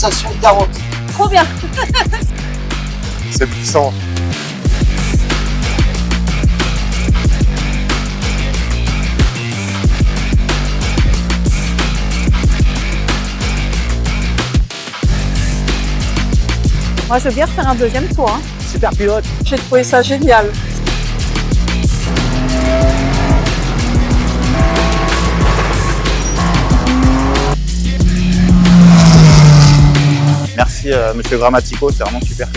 sensation garantie. Trop bien. C'est puissant. Moi, je veux bien refaire un deuxième tour. Hein. Super pilote. J'ai trouvé ça génial. Merci Monsieur Grammatico, c'est vraiment super.